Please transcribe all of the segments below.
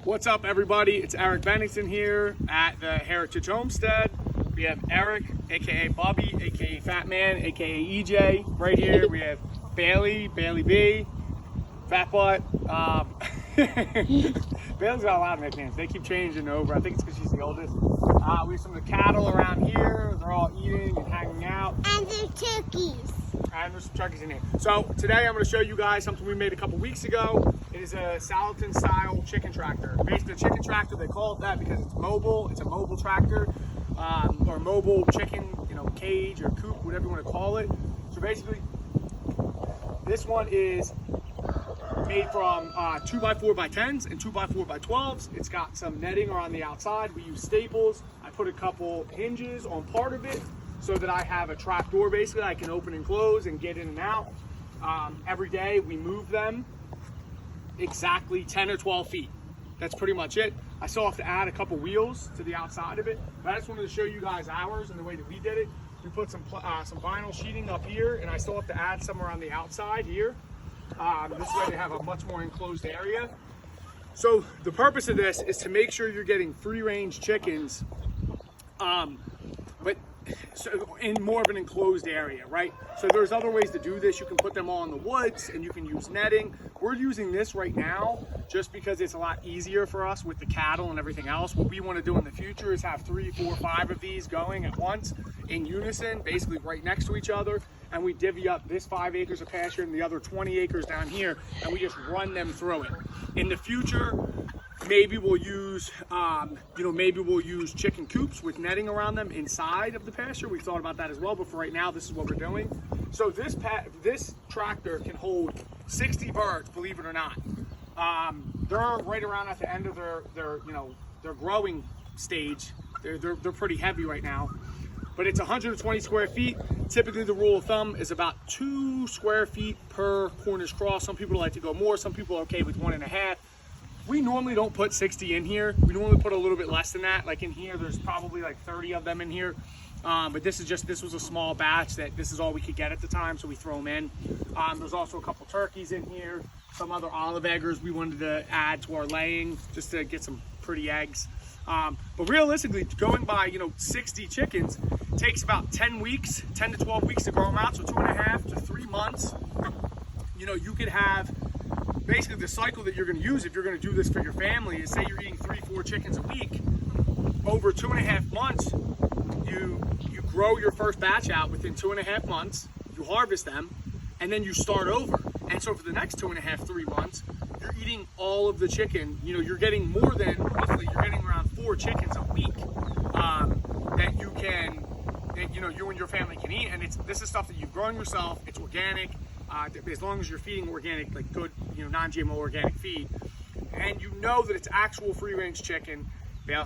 What's up, everybody? It's Eric Bennington here at the Heritage Homestead. We have Eric, aka Bobby, aka Fat Man, aka EJ, right here. We have Bailey B, Fat Butt. Bailey's got a lot of nicknames. They keep changing over. I think it's because she's the oldest. We have some of the cattle around here. They're all eating and hanging out. And there's turkeys. And there's some turkeys in here. So today I'm going to show you guys something we made a couple weeks ago. It is a Salatin style chicken tractor. Basically a chicken tractor, they call it that because it's mobile. It's a mobile tractor or mobile chicken, cage or coop, whatever you want to call it. So basically this one is made from 2x4x10s and 2x4x12s. It's got some netting around the outside. We use staples. I put a couple hinges on part of it so that I have a trap door basically I can open and close and get in and out. Every day we move them exactly 10 or 12 feet. That's pretty much it. I still have to add a couple wheels to the outside of it, but I just wanted to show you guys ours and the way that we did it. We put some vinyl sheeting up here, and I still have to add some around the outside here. This way they have a much more enclosed area. So the purpose of this is to make sure you're getting free range chickens, but so in more of an enclosed area, right? So there's other ways to do this. You can put them all in the woods and you can use netting. We're using this right now just because it's a lot easier for us with the cattle and everything else. What we want to do in the future is have 3, 4, 5 of these going at once in unison, basically right next to each other. And we divvy up this 5 acres of pasture and the other 20 acres down here, and we just run them through it. In the future, maybe we'll use, chicken coops with netting around them inside of the pasture. We've thought about that as well, but for right now, this is what we're doing. So this tractor can hold 60 birds, believe it or not. They're right around at the end of their growing stage. They're pretty heavy right now, but it's 120 square feet. Typically, the rule of thumb is about 2 square feet per Cornish cross. Some people like to go more. Some people are okay with 1.5. We normally don't put 60 in here. We normally put a little bit less than that. Like in here, there's probably like 30 of them in here. But this was a small batch that this is all we could get at the time, so we throw them in. There's also a couple turkeys in here, some other olive eggers we wanted to add to our laying just to get some pretty eggs. But realistically, going by 60 chickens takes about 10 to 12 weeks to grow them out. So 2.5 to 3 months. You could have basically the cycle that you're going to use if you're going to do this for your family is, say you're eating 3, 4 chickens a week. Over 2.5 months, you grow your first batch out within 2.5 months. You harvest them, and then you start over. And so for the next 2.5, 3 months, you're eating all of the chicken. You're getting more than roughly. You're getting around 4 chickens a week that you and your family can eat. And this is stuff that you've grown yourself. It's organic. As long as you're feeding organic, like good, non-GMO organic feed, and that it's actual free-range chicken. Yeah,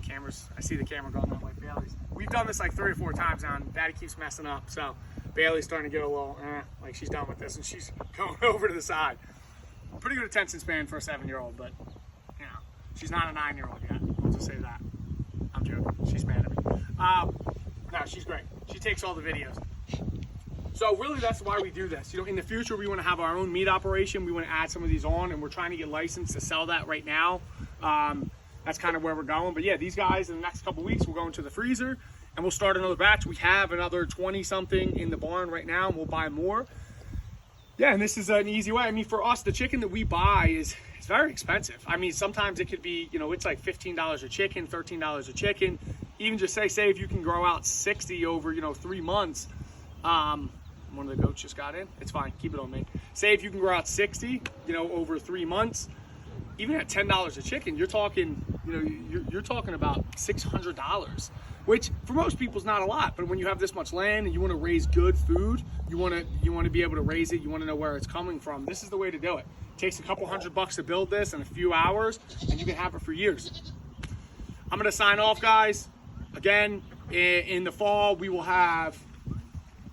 cameras. I see the camera going on like Bailey's. We've done this like 3 or 4 times now, and Daddy keeps messing up. So Bailey's starting to get a little, like she's done with this, and she's going over to the side. Pretty good attention span for a 7-year-old, but she's not a 9-year-old yet. I'll just say that. I'm joking. She's mad at me. No, she's great. She takes all the videos. So really, that's why we do this. In the future, we want to have our own meat operation. We want to add some of these on, and we're trying to get licensed to sell that right now. That's kind of where we're going. But yeah, these guys, in the next couple weeks, we'll go into the freezer, and we'll start another batch. We have another 20-something in the barn right now, and we'll buy more. Yeah, and this is an easy way. I mean, for us, the chicken that we buy is very expensive. I mean, sometimes it could be, it's like $15 a chicken, $13 a chicken. Even just say if you can grow out 60 over, 3 months. One of the goats just got in. It's fine. Keep it on me. Say if you can grow out 60, over 3 months, even at $10 a chicken, you're talking, you're talking about $600, which for most people is not a lot. But when you have this much land and you want to raise good food, you want to be able to raise it. You want to know where it's coming from. This is the way to do it. It takes a couple $100 to build this in a few hours, and you can have it for years. I'm going to sign off, guys. Again, in the fall, we will have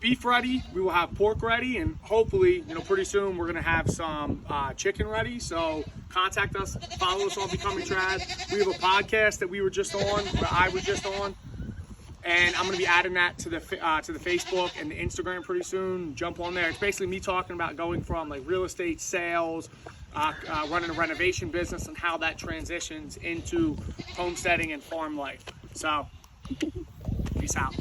beef ready, we will have pork ready, and hopefully, pretty soon we're gonna have some chicken ready. So contact us, follow us on Becoming Trad. We have a podcast that we were just on, that I was just on, and I'm gonna be adding that to the Facebook and the Instagram pretty soon. Jump on there. It's basically me talking about going from like real estate sales, running a renovation business and how that transitions into homesteading and farm life. So, peace out.